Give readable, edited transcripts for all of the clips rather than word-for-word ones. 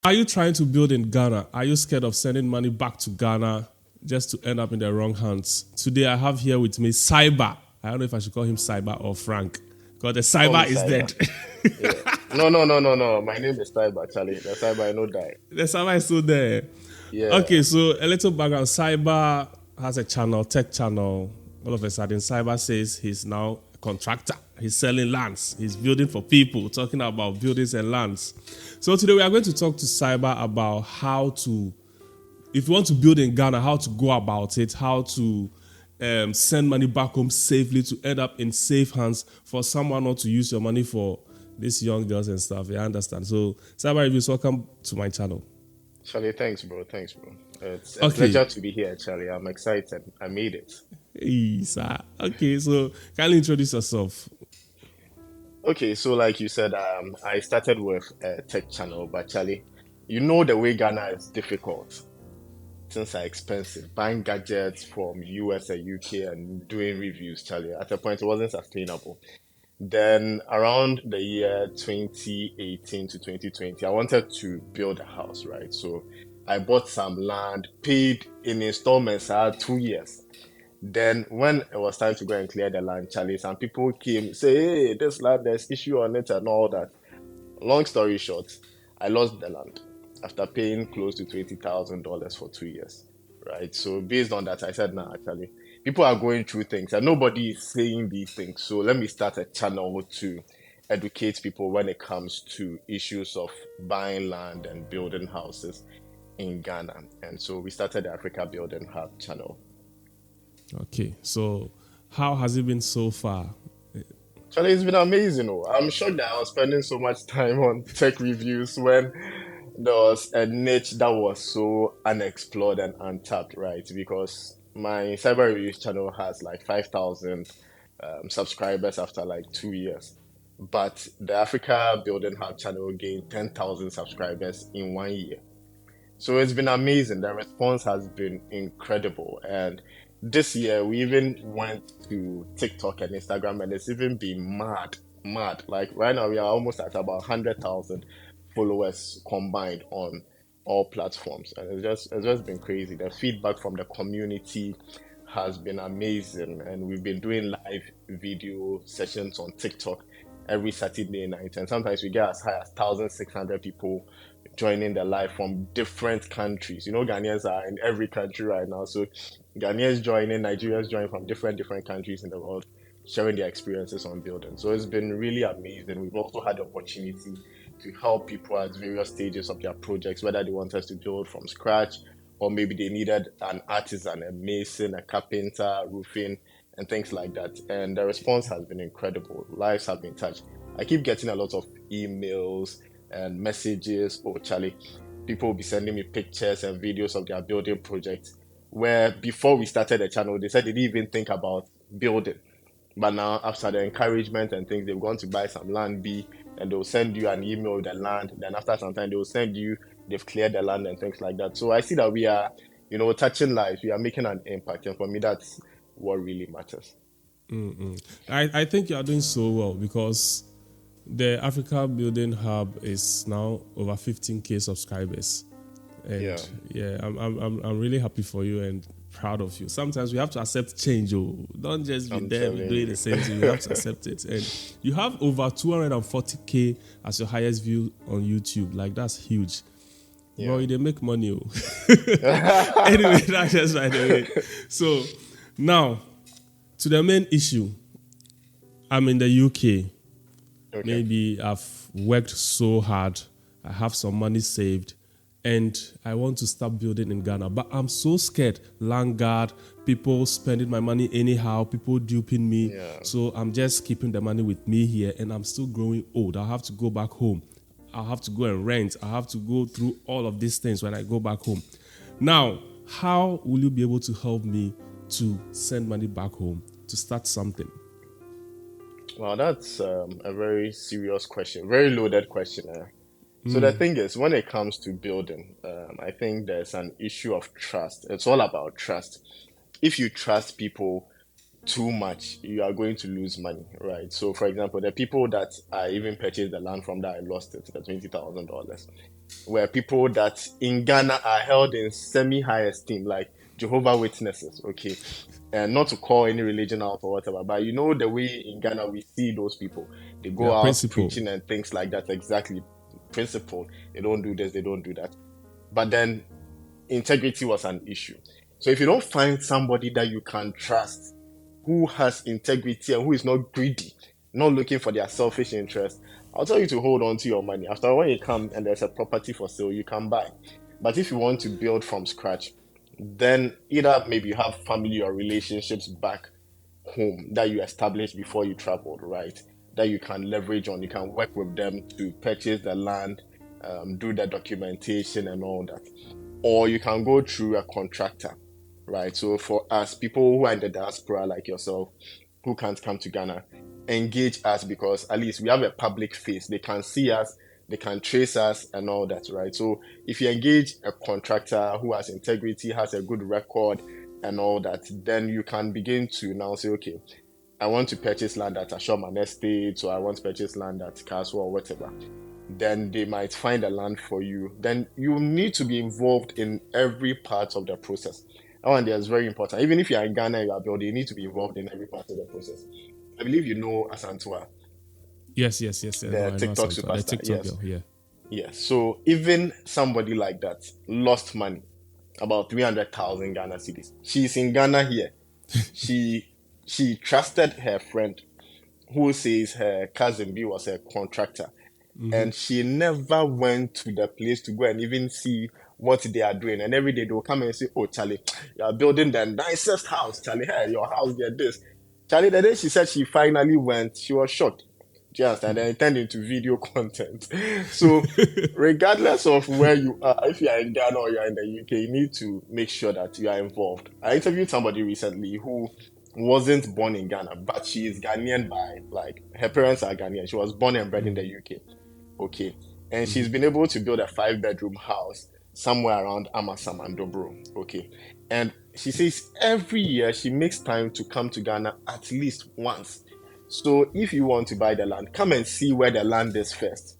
Are you trying to build in Ghana? Are you scared of sending money back to Ghana just to end up in the wrong hands? Today I have here with me Cyber. I don't know if I should call him Cyber or Frank, because the Call me Cyber is Cyber. dead. Yeah. No. My name is Cyber, Charlie. The Cyber I know die. The Cyber is still there. Yeah. Okay, so a little background. Cyber has a channel, tech channel. All of a sudden, Cyber says he's now a contractor. He's selling lands. He's building for people, talking about buildings and lands. So today we are going to talk to Cyber about how to, if you want to build in Ghana, how to go about it, how to send money back home safely to end up in safe hands for someone not to use your money for these young girls and stuff. Yeah, I understand. So, Cyber Reviews, welcome to my channel. Charlie, thanks, bro. Thanks, bro. It's a Okay. pleasure to be here, Charlie. I'm excited. I made it. Hey, sir. Okay, so kindly introduce yourself. Okay, so like you said, I started with a tech channel, but Charlie, you know the way Ghana is difficult. Things are expensive. Buying gadgets from US and UK and doing reviews, Charlie, at a point it wasn't sustainable. Then around the year 2018 to 2020, I wanted to build a house, right? So I bought some land, paid in installments, I had 2 years. Then when it was time to go and clear the land, Charlie, some people came, say, hey, this land, there's issue on it and all that. Long story short, I lost the land after paying close to $20,000 for 2 years, right? So based on that, I said, nah, actually, people are going through things and nobody is saying these things. So let me start a channel to educate people when it comes to issues of buying land and building houses in Ghana. And so we started the Africa Building Hub channel. Okay, so how has it been so far? Actually, it's been amazing. Oh. I'm shocked that I was spending so much time on tech reviews when there was a niche that was so unexplored and untapped, right? Because my cyber reviews channel has like 5,000 subscribers after like 2 years. But the Africa Building Hub channel gained 10,000 subscribers in 1 year. So it's been amazing. The response has been incredible. And this year we even went to TikTok and Instagram and it's even been mad, mad. Like right now we are almost at about 100,000 followers combined on all platforms. And it's just been crazy. The feedback from the community has been amazing. And we've been doing live video sessions on TikTok every Saturday night. And sometimes we get as high as 1,600 people joining the live from different countries. You know, Ghanaians are in every country right now. So Ghanaians joining, Nigerians joining from different countries in the world, sharing their experiences on building. So it's been really amazing. We've also had the opportunity to help people at various stages of their projects, whether they want us to build from scratch or maybe they needed an artisan, a mason, a carpenter, roofing, and things like that. And the response has been incredible. Lives have been touched. I keep getting a lot of emails and messages. Oh, Charlie, people will be sending me pictures and videos of their building projects. Where before we started the channel, they said they didn't even think about building. But now, after the encouragement and things, they've gone to buy some land B and they'll send you an email with the land. Then, after some time, they'll send you, they've cleared the land and things like that. So, I see that we are, touching lives, we are making an impact. And for me, that's what really matters. I think you are doing so well because the Africa Building Hub is now over 15K subscribers. Yeah, And yeah, I'm really happy for you and proud of you. Sometimes we have to accept change. Oh, don't just be I'm there telling doing you. the same thing. You have to accept it. And you have over 240K as your highest view on YouTube. Like, that's huge. Yeah. Bro, they make money. Oh. Anyway, that's just by the way. So now to the main issue. I'm in the UK. Okay. Maybe I've worked so hard. I have some money saved and I want to start building in Ghana. But I'm so scared. Landguard, people spending my money anyhow, people duping me. Yeah. So I'm just keeping the money with me here and I'm still growing old. I'll have to go back home. I'll have to go and rent. I'll have to go through all of these things when I go back home. Now, how will you be able to help me to send money back home to start something? Well, that's a very serious question, very loaded question. So the thing is, when it comes to building, I think there's an issue of trust. It's all about trust. If you trust people, too much, you are going to lose money, right? So, for example, the people that I even purchased the land from that I lost it, the $20,000, were people that in Ghana are held in semi-high esteem, like Jehovah Witnesses, okay? And not to call any religion out or whatever, but you know the way in Ghana we see those people, they Yeah, go out principle. preaching and things like that. Exactly, principle. They don't do this, they don't do that. But then integrity was an issue. So if you don't find somebody that you can trust, who has integrity and who is not greedy, not looking for their selfish interest, I'll tell you to hold on to your money. After when you come and there's a property for sale, you can buy. But if you want to build from scratch, then either maybe you have family or relationships back home that you established before you traveled, right? That you can leverage on. You can work with them to purchase the land, do the documentation and all that. Or you can go through a contractor, right? So for us, people who are in the diaspora like yourself, who can't come to Ghana, engage us because at least we have a public face. They can see us, they can trace us and all that, right? So if you engage a contractor who has integrity, has a good record and all that, then you can begin to now say, okay, I want to purchase land at Ashoman Estate, or I want to purchase land at Castle or whatever. Then they might find a land for you. Then you need to be involved in every part of the process. That one there is very important. Even if you are in Ghana, you are building, you need to be involved in every part of the process. I believe you know Asantua, Yes, yes, yes. No, the I know TikTok Santo. The superstar. TikTok Yes, girl. Yeah. yes. So even somebody like that lost money, about 300,000 Ghana cedis. She's in Ghana here. She she trusted her friend who says her cousin B was a contractor, and she never went to the place to go and even see what they are doing. And every day they'll come and say, "Oh, Charlie, you are building the nicest house, Charlie. Hey, your house, get this." Charlie, the day she said she finally went, she was shocked. Do you understand? And it turned into video content. So, regardless of where you are, if you are in Ghana or you are in the UK, you need to make sure that you are involved. I interviewed somebody recently who wasn't born in Ghana, but she is Ghanaian by, like, her parents are Ghanaian. She was born and bred in the UK. Okay. And she's been able to build a 5 bedroom house somewhere around Amasam and Dobro. Okay. And she says every year she makes time to come to Ghana at least once. So if you want to buy the land, come and see where the land is first,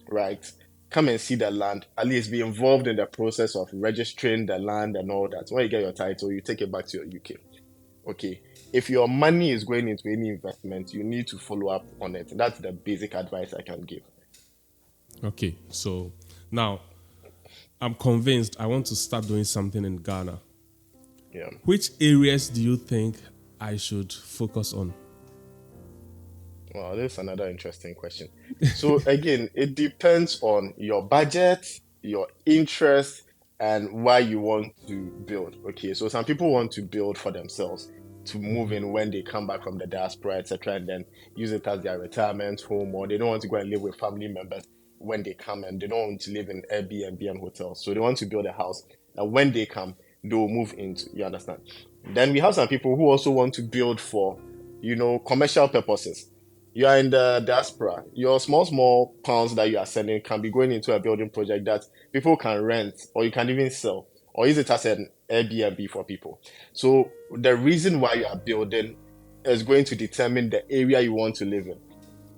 right? Come and see the land, at least be involved in the process of registering the land and all that. When you get your title, you take it back to your UK. Okay. If your money is going into any investment, you need to follow up on it. That's the basic advice I can give. Okay. So now I'm convinced I want to start doing something in Ghana. Yeah. Which areas do you think I should focus on? Well, this is another interesting question. So again, it depends on your budget, your interest, and why you want to build. Okay, so some people want to build for themselves to move in when they come back from the diaspora, etc., and then use it as their retirement home, or they don't want to go and live with family members when they come, and they don't want to live in Airbnb and hotels. So they want to build a house that when they come, they will move into. You understand? Then we have some people who also want to build for, commercial purposes. You are in the diaspora. Your small pounds that you are sending can be going into a building project that people can rent, or you can even sell, or use it as an Airbnb for people. So the reason why you are building is going to determine the area you want to live in.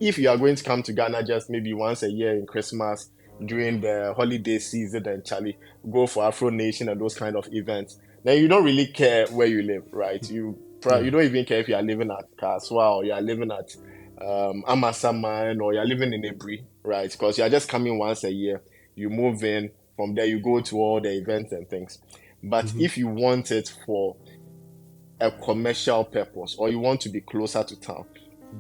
If you are going to come to Ghana just maybe once a year in Christmas, during the holiday season, and Charlie, go for Afro Nation and those kind of events, then you don't really care where you live, right? You don't even care if you are living at Kaswa or you are living at Amasaman or you are living in Ebri, right? Because you are just coming once a year. You move in, from there you go to all the events and things. But if you want it for a commercial purpose or you want to be closer to town,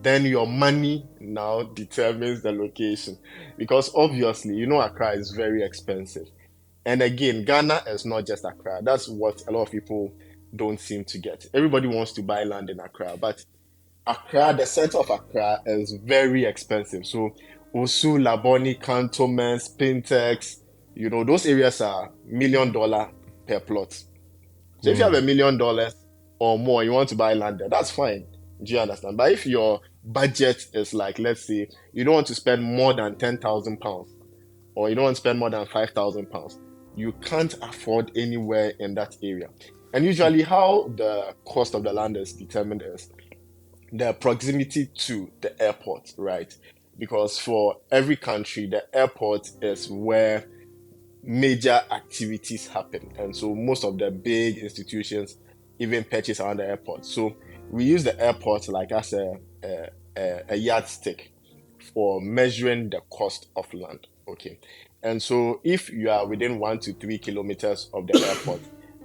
then your money now determines the location. Because obviously, Accra is very expensive. And again, Ghana is not just Accra. That's what a lot of people don't seem to get. Everybody wants to buy land in Accra, but Accra, the center of Accra, is very expensive. So Osu, Laboni, Cantonments, Pintex, those areas are $1 million per plot. So if you have $1 million or more, you want to buy land there, that's fine. Do you understand? But if your budget is like, let's say, you don't want to spend more than £10,000, or you don't want to spend more than £5,000, you can't afford anywhere in that area. And usually, how the cost of the land is determined is the proximity to the airport, right? Because for every country, the airport is where major activities happen. And so most of the big institutions even purchase around the airport. So we use the airport like as a yardstick for measuring the cost of land. Okay. And so if you are within 1 to 3 kilometers of the airport,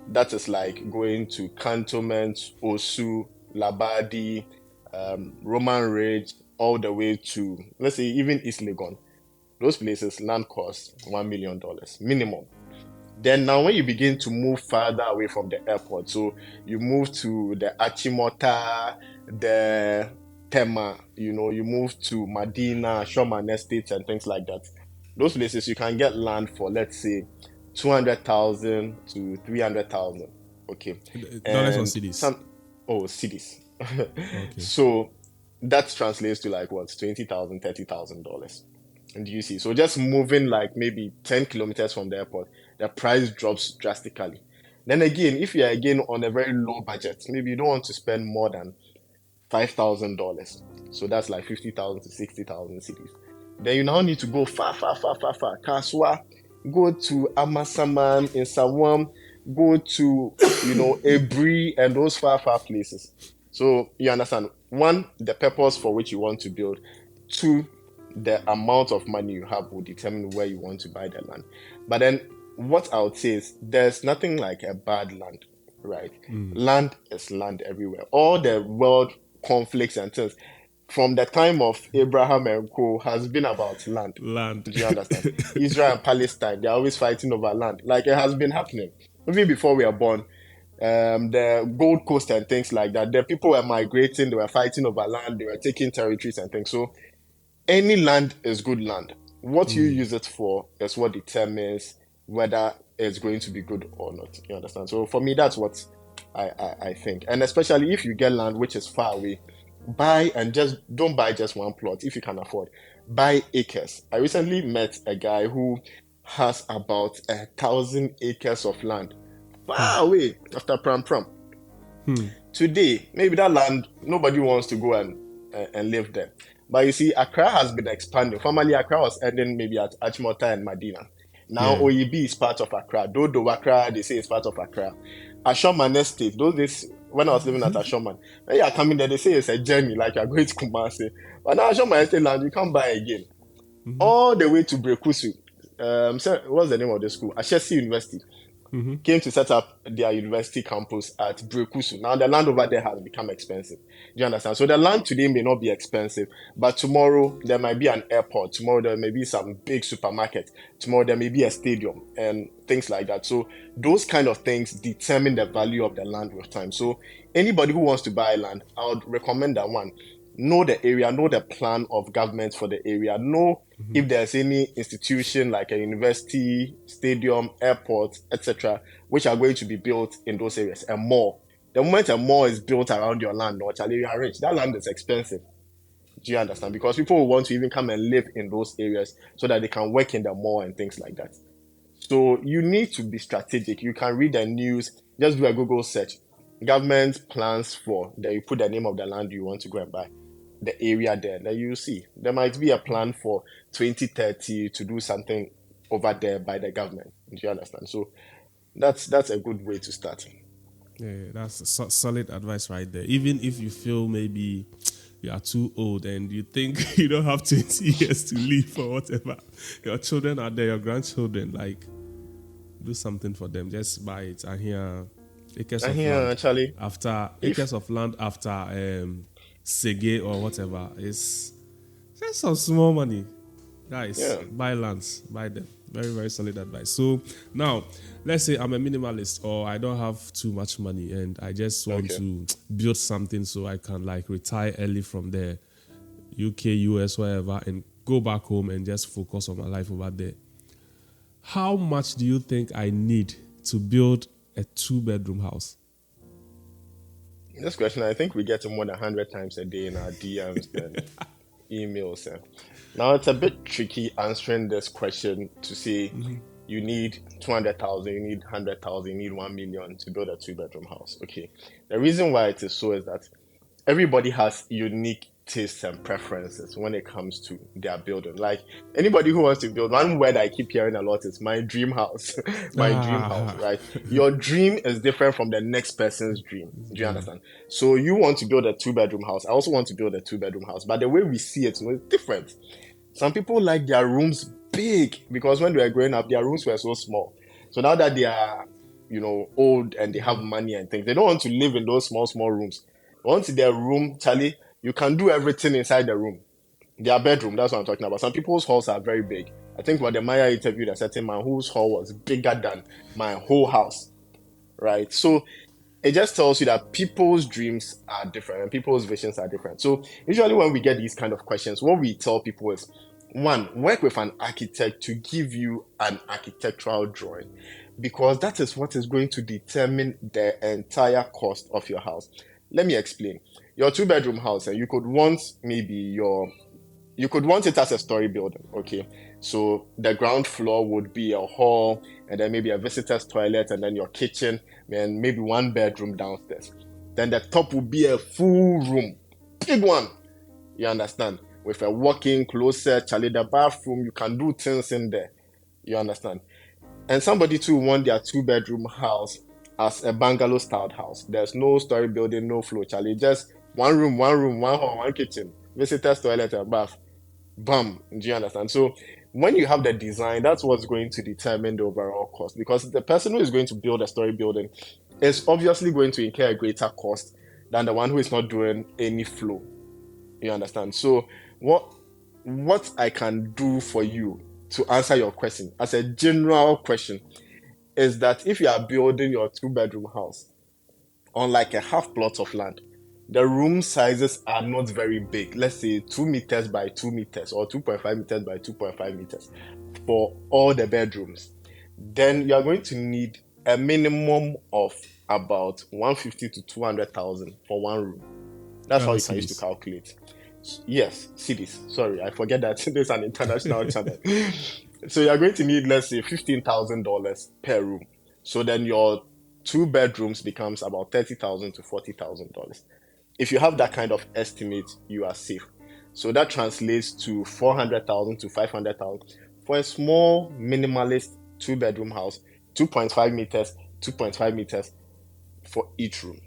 that is like going to Cantonment, Osu, Labadi, Roman Ridge, all the way to, let's say, even East Legon. Those places, land costs $1 million minimum. Then now when you begin to move farther away from the airport, so you move to the Achimota, the Tema, you move to Medina, Shoman Estates and things like that. Those places you can get land for, let's say, 200,000 to 300,000. Okay. Dollars or And cities? cities. Okay. So that translates to like what, $20,000, $30,000. And you see, so just moving like maybe 10 kilometers from the airport, the price drops drastically. Then again, if you're again on a very low budget, maybe you don't want to spend more than $5,000. So that's like 50,000 to 60,000 cities. Then you now need to go far, far, far, far, far. Kaswa, go to Amasaman in Sawam, go to, Ebri and those far, far places. So you understand, one, the purpose for which you want to build. Two, the amount of money you have will determine where you want to buy the land. But then what I would say is there's nothing like a bad land, right? Land is land everywhere. All the world conflicts and things from the time of Abraham and co has been about land. Land. Do you understand? Israel and Palestine, they're always fighting over land. Like it has been happening. Even before we are born, the Gold Coast and things like that, the people were migrating, they were fighting over land, they were taking territories and things. So any land is good land. What you use it for is what determines whether it's going to be good or not. You understand? So for me, that's what I think. And especially if you get land which is far away, buy and just don't buy just one plot if you can afford. Buy acres. I recently met a guy who has about 1,000 acres of land far away after Pram Pram. Today, maybe that land, nobody wants to go and live there. But you see, Accra has been expanding. Formerly, Accra was ending maybe at Achimota and Medina. Now, Yeah. OEB is part of Accra. Dodo Accra, they say it's part of Accra. Ashoman Estate, those days, when I was living at Ashoman, when you are coming there, they say it's a journey, like you're going to Kumasi. But now Ashoman Estate land, you can't buy again. All the way to Brekusu. So what's the name of the school? Ashesi University. Came to set up their university campus at Brekusu. Now the land over there has become expensive. Do you understand? So the land today may not be expensive, but tomorrow there might be an airport. Tomorrow there may be some big supermarket. Tomorrow there may be a stadium and things like that. So those kind of things determine the value of the land with time. So anybody who wants to buy land, I would recommend that one. Know the area, know the plan of government for the area, know if there's any institution like a university, stadium, airport, etc., which are going to be built in those areas. A mall. The moment a mall is built around your land, or you are rich, that land is expensive. Do you understand? Because people will want to even come and live in those areas so that they can work in the mall and things like that. So you need to be strategic. You can read the news, just do a Google search. Government plans for, then you put the name of the land you want to go and buy, the area there, then you see. There might be a plan for 2030 to do something over there by the government. Do you understand? So that's a good way to start. Yeah, that's solid advice right there. Even if you feel maybe you are too old and you think you don't have 20 years to live or whatever, your children are there, your grandchildren, like, do something for them. Just buy it. I hear acres And of here, land actually, after acres of land after Sege or whatever. It's just some small money. Guys, yeah, buy lands, buy them. Very, very solid advice. So now, let's say I'm a minimalist or I don't have too much money and I just want okay. to build something so I can like retire early from the UK, US, wherever, and go back home and just focus on my life over there. How much do you think I need to build a 2-bedroom house? This question, I think we get it more than 100 times a day in our DMs and emails. Now, it's a bit tricky answering this question to say you need 200,000, you need 100,000, you need 1 million to build a two-bedroom house. Okay. The reason why it is so is that everybody has unique tastes and preferences when it comes to their building. Like anybody who wants to build, one word I keep hearing a lot is my dream house. My dream house, Ah, right? Your dream is different from the next person's dream. Do you dream. understand? So you want to build a two-bedroom house. I also want to build a two-bedroom house. But the way we see it, is different. Some people like their rooms big because when they were growing up, their rooms were so small. So now that they are, old and they have money and things, they don't want to live in those small, small rooms. Once their room, Charlie, you can do everything inside the room. Their bedroom, that's what I'm talking about. Some people's halls are very big. I think when the Maya interviewed a certain man whose hall was bigger than my whole house, right? So it just tells you that people's dreams are different and people's visions are different. So usually when we get these kind of questions, what we tell people is, one, work with an architect to give you an architectural drawing, because that is what is going to determine the entire cost of your house. Let me explain. Your two-bedroom house, and you could want it as a story building, okay? So the ground floor would be a hall, and then maybe a visitor's toilet, and then your kitchen, and maybe one bedroom downstairs. Then the top would be a full room, big one. You understand? With a walk-in closet, Charlie, the bathroom, you can do things in there. You understand? And somebody too want their two-bedroom house as a bungalow-styled house. There's no story building, no flow, Charlie. Just one room, one hall, one kitchen, visitor's toilet and bath. Bam. Do you understand? So when you have the design, that's what's going to determine the overall cost. Because the person who is going to build a story building is obviously going to incur a greater cost than the one who is not doing any flow. You understand? So what I can do for you to answer your question as a general question is that if you are building your two-bedroom house on like a half plot of land, the room sizes are not very big. Let's say 2 meters by 2 meters or 2.5 meters by 2.5 meters for all the bedrooms. Then you are going to need a minimum of about 150 to 200,000 for one room. That's how Ghana you can use to cedis. calculate. Yes, cities. Sorry, I forget that there's an international channel. So you're going to need, let's say, $15,000 per room. So then your two bedrooms becomes about $30,000 to $40,000. If you have that kind of estimate, you are safe. So that translates to 400,000 to 500,000 for a small minimalist two-bedroom house, 2.5 meters, 2.5 meters for each room.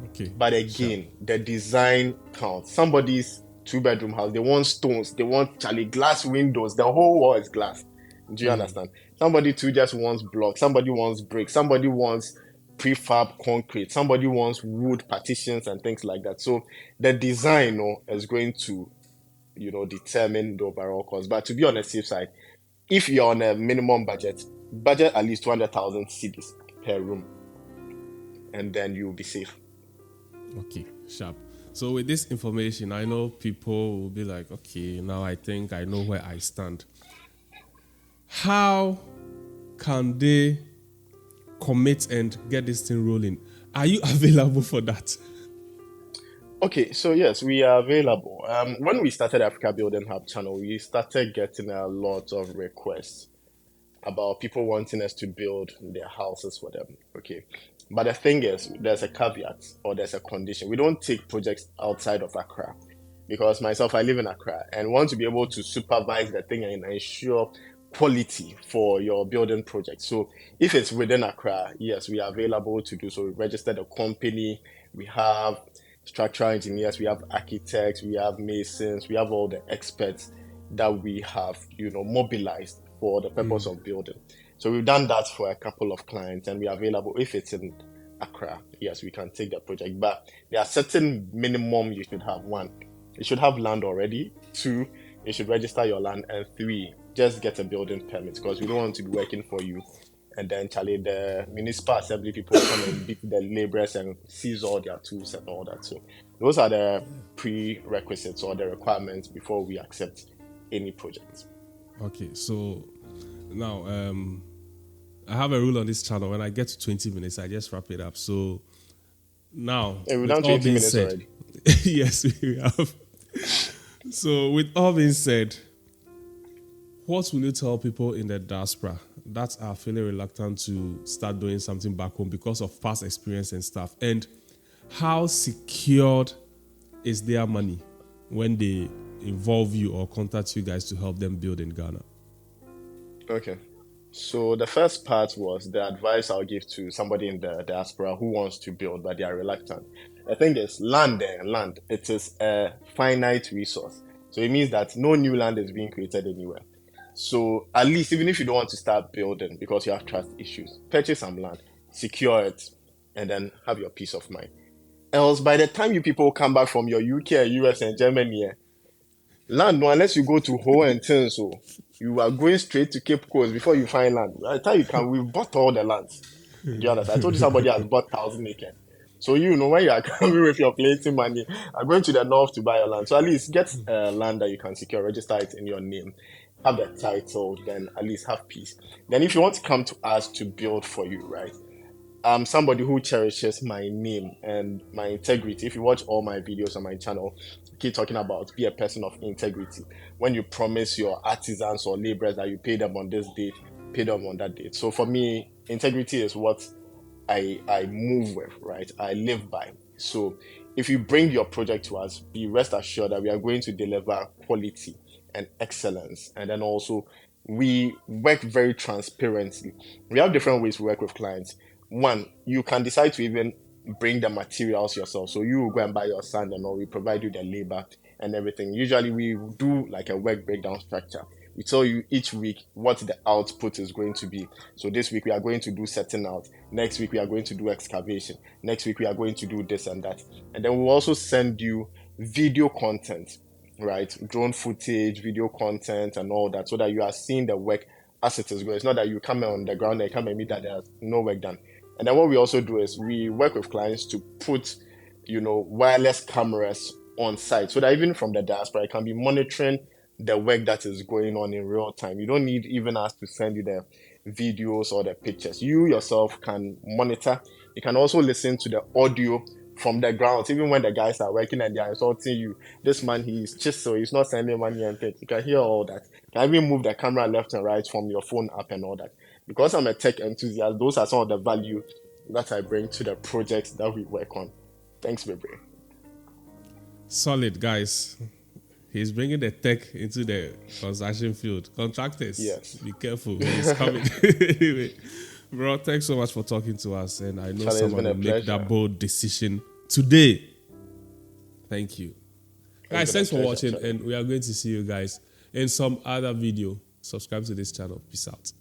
Okay. But Sure. again, the design counts. Somebody's two-bedroom house, they want stones, they want Charlie glass windows, the whole wall is glass. Do you understand? Somebody too just wants blocks, somebody wants bricks, somebody wants prefab concrete, somebody wants wood partitions and things like that. So the design is going to determine the overall cost. But to be on the safe side, if you're on a minimum budget at least 200,000 cedis per room, and then you'll be safe. Okay, sharp. So with this information, I know people will be like, okay, now I think I know where I stand. How can they commit and get this thing rolling? Are you available for that? Okay, so yes, we are available. When we started Africa Building Hub channel, we started getting a lot of requests about people wanting us to build their houses for them. Okay, but the thing is, there's a caveat or there's a condition. We don't take projects outside of Accra because myself, I live in Accra and want to be able to supervise the thing and ensure quality for your building project. So if it's within Accra, yes, we are available to do so. We registered a company, we have structural engineers, we have architects, we have masons, we have all the experts that we have, mobilized for the purpose of building. So we've done that for a couple of clients and we are available if it's in Accra. Yes, we can take the project, but there are certain minimum you should have. One, you should have land already. Two, you should register your land. And three, just get a building permit because we don't want to be working for you. And then, Charlie, the municipal assembly people come and beat the laborers and seize all their tools and all that. So those are the prerequisites or the requirements before we accept any project. Okay, so now I have a rule on this channel. When I get to 20 minutes, I just wrap it up. So now, Hey, we're with done all 20 being minutes said, already. yes, we have. So with all being said, what will you tell people in the diaspora that are feeling reluctant to start doing something back home because of past experience and stuff? And how secured is their money when they involve you or contact you guys to help them build in Ghana? Okay. So the first part was the advice I'll give to somebody in the diaspora who wants to build but they are reluctant. The thing is, land there, land, it is a finite resource. So it means that no new land is being created anywhere. So at least even if you don't want to start building because you have trust issues, purchase some land, secure it, and then have your peace of mind. Else by the time you people come back from your UK, US, and Germany, land, no, unless you go to Ho and Tin, so you are going straight to Cape Coast before you find land. By the time you come, we've bought all the lands. Do you understand? I told you somebody has bought 1,000 acres. So you know when you are coming with your plenty money, I'm going to the north to buy a land. So at least get land that you can secure, register it in your name, have the title, then at least have peace. Then if you want to come to us to build for you, right? I'm somebody who cherishes my name and my integrity. If you watch all my videos on my channel, I keep talking about be a person of integrity. When you promise your artisans or laborers that you pay them on this date, pay them on that date. So for me, integrity is what I move with, right? I live by. So if you bring your project to us, be rest assured that we are going to deliver quality and excellence. And then also we work very transparently. We have different ways we work with clients. One, you can decide to even bring the materials yourself. So you will go and buy your sand and all, we provide you the labor and everything. Usually we do like a work breakdown structure. We tell you each week what the output is going to be. So this week we are going to do setting out. Next week we are going to do excavation. Next week we are going to do this and that. And then we'll also send you video content, right? Drone footage, video content and all that, so that you are seeing the work as it is going. It's not that you come on the ground and come and meet that there's no work done. And then what we also do is we work with clients to put, wireless cameras on site so that even from the diaspora, I can be monitoring the work that is going on in real time. You don't need even us to send you the videos or the pictures. You yourself can monitor. You can also listen to the audio from the ground, even when the guys are working and they are insulting you. This man, he's chisel, he's not sending money and things. You can hear all that. You can even move the camera left and right from your phone app and all that. Because I'm a tech enthusiast, those are some of the value that I bring to the projects that we work on. Thanks, baby. Solid, guys. He's bringing the tech into the construction field. Contractors, yes, be careful. He's coming. Anyway, bro, thanks so much for talking to us. And I know Charlie, someone will make that bold decision today. Thank you. Guys, thanks for watching. Charlie. And we are going to see you guys in some other video. Subscribe to this channel. Peace out.